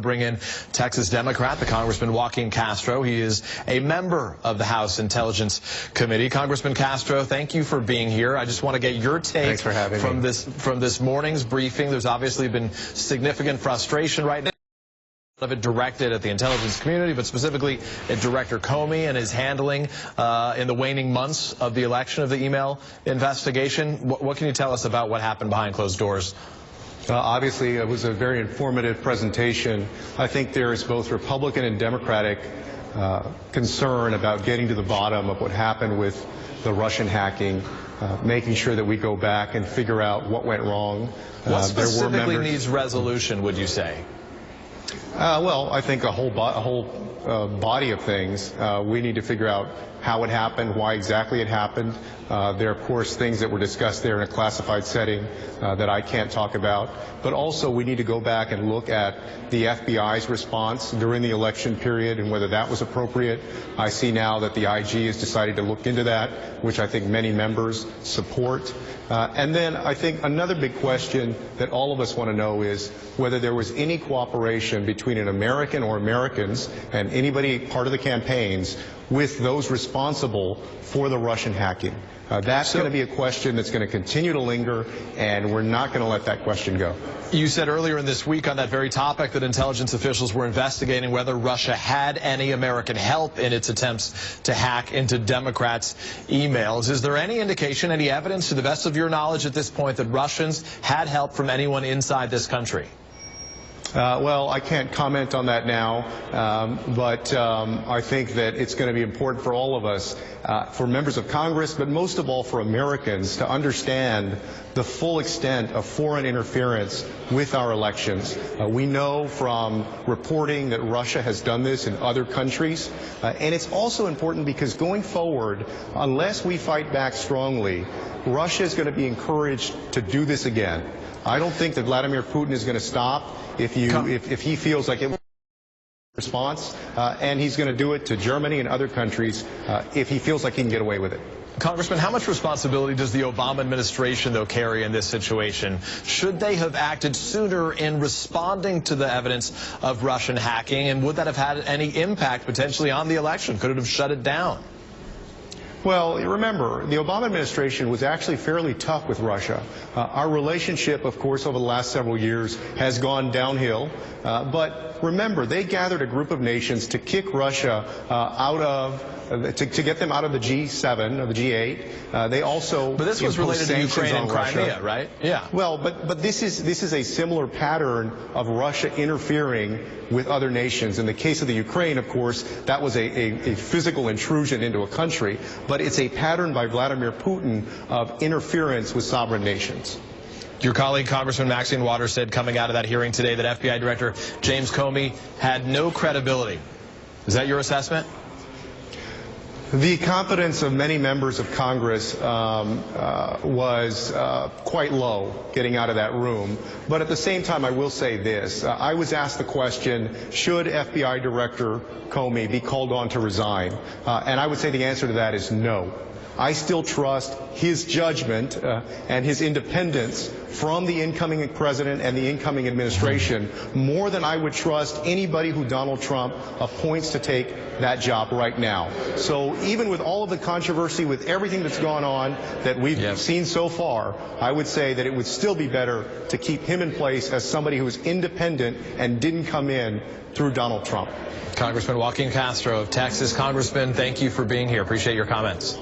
Bring in Texas Democrat, the Congressman Castro. He is a member of the House Intelligence Committee. Congressman Castro, thank you for being here. I just want to get your take from this morning's briefing. There's obviously been significant frustration right now of it directed at the intelligence community, but specifically at Director Comey and his handling in the waning months of the election of the email investigation. What can you tell us about what happened behind closed doors? Obviously, it was a very informative presentation. I think there is both Republican and Democratic concern about getting to the bottom of what happened with the Russian hacking, making sure that we go back and figure out what went wrong. What specifically needs resolution, would you say? Well, I think a whole body of things. We need to figure out how it happened, why exactly it happened. There are, of course, things that were discussed there in a classified setting that I can't talk about. But also, we need to go back and look at the FBI's response during the election period and whether that was appropriate. I see now that the IG has decided to look into that, which I think many members support. And then I think another big question that all of us want to know is whether there was any cooperation between an American or Americans and anybody part of the campaigns with those responsible for the Russian hacking. That's going to be a question that's going to continue to linger, and we're not going to let that question go. You said earlier in this week on that very topic that intelligence officials were investigating whether Russia had any American help in its attempts to hack into Democrats' emails. Is there any indication, any evidence to the best of your knowledge at this point that Russians had help from anyone inside this country? Well, I can't comment on that now, but I think that it's going to be important for all of us, for members of Congress, but most of all for Americans, to understand the full extent of foreign interference with our elections. We know from reporting that Russia has done this in other countries, and it's also important because going forward, unless we fight back strongly, Russia is going to be encouraged to do this again. I don't think that Vladimir Putin is going to stop if he feels like it was a response, and he's going to do it to Germany and other countries if he feels like he can get away with it. Congressman, how much responsibility does the Obama administration, though, carry in this situation? Should they have acted sooner in responding to the evidence of Russian hacking, and would that have had any impact potentially on the election? Could it have shut it down? Well, remember, the Obama administration was actually fairly tough with Russia. Our relationship, of course, over the last several years has gone downhill. But remember, they gathered a group of nations to kick Russia to get them out of the G7 or the G8. They also But this was related to Ukraine and Crimea, right? Yeah. Well, but this is a similar pattern of Russia interfering with other nations. In the case of the Ukraine, of course, that was a physical intrusion into a country. But it's a pattern by Vladimir Putin of interference with sovereign nations. Your colleague, Congressman Maxine Waters, said coming out of that hearing today that FBI Director James Comey had no credibility. Is that your assessment? The confidence of many members of Congress was quite low getting out of that room. But at the same time, I will say this. I was asked the question, should FBI Director Comey be called on to resign? And I would say the answer to that is no. I still trust his judgment and his independence from the incoming president and the incoming administration more than I would trust anybody who Donald Trump appoints to take that job right now. So even with all of the controversy, with everything that's gone on that we've seen so far, I would say that it would still be better to keep him in place as somebody who is independent and didn't come in through Donald Trump. Congressman Castro of Texas. Congressman, thank you for being here. Appreciate your comments.